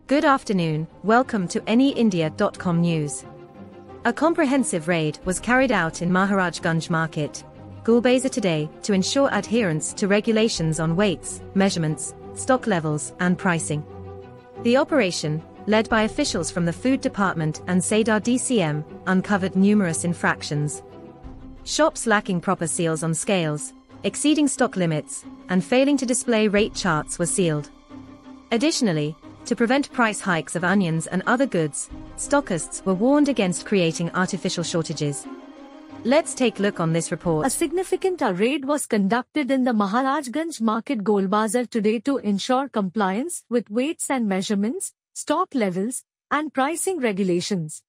Good afternoon, welcome to anyindia.com news. A comprehensive raid was carried out in Maharajganj market, Gulbazar today, to ensure adherence to regulations on weights, measurements, stock levels, and pricing. The operation, led by officials from the Food Department and Sadar DCM, uncovered numerous infractions. Shops lacking proper seals on scales, exceeding stock limits, and failing to display rate charts were sealed. Additionally, to prevent price hikes of onions and other goods, stockists were warned against creating artificial shortages. Let's take a look on this report. A significant raid was conducted in the Maharajganj market Gulbazar today to ensure compliance with weights and measurements, stock levels, and pricing regulations.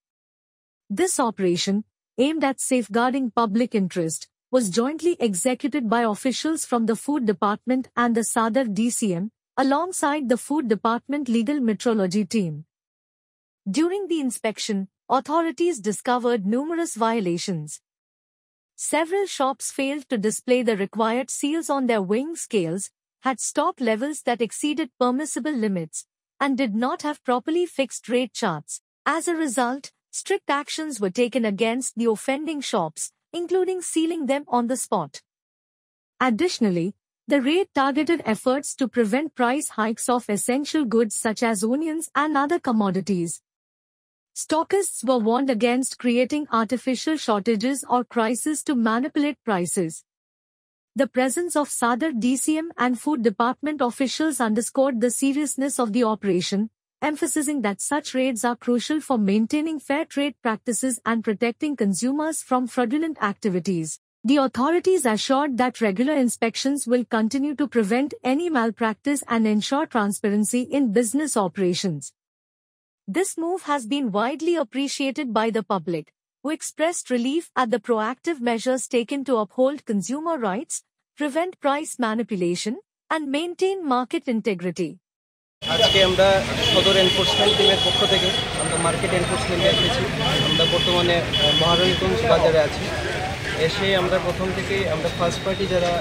This operation, aimed at safeguarding public interest, was jointly executed by officials from the Food Department and the Sadar DCM, alongside the Food Department Legal Metrology team. During the inspection, authorities discovered numerous violations. Several shops failed to display the required seals on their weighing scales, had stock levels that exceeded permissible limits, and did not have properly fixed rate charts. As a result, strict actions were taken against the offending shops, including sealing them on the spot. Additionally, the raid targeted efforts to prevent price hikes of essential goods such as onions and other commodities. Stockists were warned against creating artificial shortages or crises to manipulate prices. The presence of Sadar DCM and Food Department officials underscored the seriousness of the operation, emphasizing that such raids are crucial for maintaining fair trade practices and protecting consumers from fraudulent activities. The authorities assured that regular inspections will continue to prevent any malpractice and ensure transparency in business operations. This move has been widely appreciated by the public, who expressed relief at the proactive measures taken to uphold consumer rights, prevent price manipulation, and maintain market integrity. আজকে আমরা সদর enforcement টিমের পক্ষ থেকে আমরা market এনফোর্সমেন্টে এসেছি। আমরা বর্তমানে মহারাজগঞ্জ বাজারে আছি। এসে আমরা প্রথম থেকেই আমরা ফার্স্ট পার্টি যারা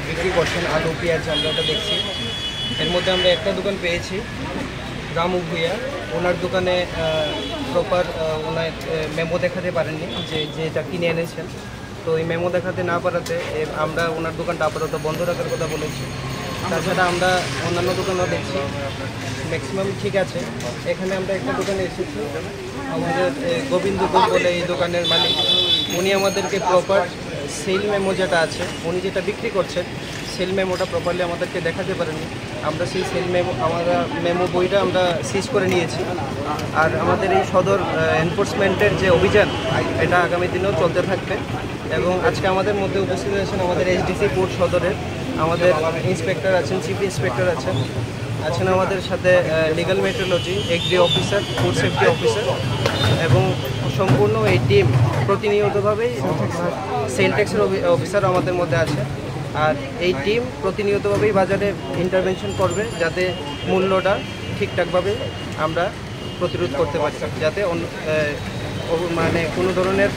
বিক্রি করছেন আলু পেঁয়াজ আমরা এটা দেখছি। এর মধ্যে আমরা একটা দোকান পেয়েছি রামু ভুইয়া, ওনার দোকানে প্রপার ওনার মেমো দেখাতে পারেননি যেটা কিনে এনেছেন। তো এই মেমো দেখাতে না পারাতে আমরা ওনার দোকানটা আপাতত বন্ধ রাখার কথা বলেছি। তাছাড়া আমরা অন্যান্য দোকানও দেখছি ম্যাক্সিমাম ঠিক আছে। এখানে আমরা একটা দোকানে এসেছি, আমাদের গোবিন্দ বলে এই দোকানের মালিক, উনি আমাদেরকে প্রপার সেল মেমো যেটা আছে উনি যেটা বিক্রি করছেন সেল মেমোটা প্রপারলি আমাদেরকে দেখাতে পারেননি। আমরা সেই সেল মেমো বইটা আমরা সিজ করে নিয়েছি। আর আমাদের এই সদর এনফোর্সমেন্টের যে অভিযান এটা আগামী দিনেও চলতে থাকবে। এবং আজকে আমাদের মধ্যে উপস্থিত আছেন আমাদের এসডিসি পোর্ট সদরের আমাদের ইন্সপেক্টর আছেন, চিফ ইন্সপেক্টর আছেন আমাদের সাথে legal metrology, agri officer, food safety officer এবং সম্পূর্ণ এই টিম প্রতিনিয়তভাবেই সেল ট্যাক্সের অফিসার আমাদের মধ্যে আছে। আর এই টিম প্রতিনিয়তভাবেই বাজারে ইন্টারভেনশন করবে যাতে মূল্যটা ঠিকঠাকভাবে আমরা প্রতিরোধ করতে পারি, যাতে মানে কোনো ধরনের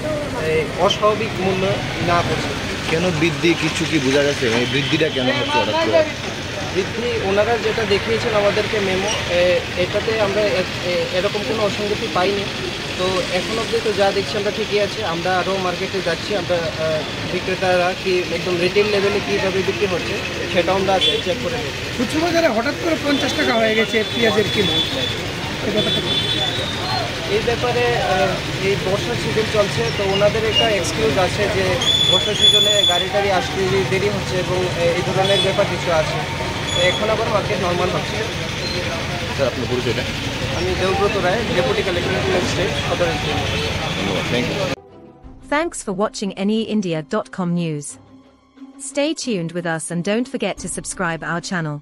অস্বাভাবিক মূল্য না পড়ছে। কেন বৃদ্ধি কিছু কি বোঝা গেছে? এই বৃদ্ধিটা কেন হচ্ছে? বৃদ্ধি ওনারা যেটা দেখিয়েছেন আমাদেরকে মেমো, এটাতে আমরা এরকম কোনো অসঙ্গতি পাইনি। তো এখন অবধি তো যা দেখছি আমরা ঠিকই আছে। আমরা আরও মার্কেটে যাচ্ছি, আমরা বিক্রেতারা কি একদম রিটেল লেভেলে কীভাবে বিক্রি হচ্ছে সেটাও আমরা আজকে চেক করে নেব। খুচরো বাজারে হঠাৎ করে 50 টাকা হয়ে গেছে পেঁয়াজের কিলো, এই ব্যাপারে এই বর্ষার সিজন চলছে, তো ওনাদের একটা এক্সকিউজ আছে যে বর্ষার সিজনে গাড়ি টাড়ি আসতে দেরি হচ্ছে এবং এই ধরনের ব্যাপার কিছু আছে। এখন আবার মার্কেট নর্মাল হচ্ছে। স্যার আপনার পরিচয়টা? আমি দেবব্রত রায়, ডেপুটি কালেক্টর ম্যাজিস্ট্রেট, সদর। Thanks for watching anyindia.com news. Stay tuned with us and don't forget to subscribe our channel.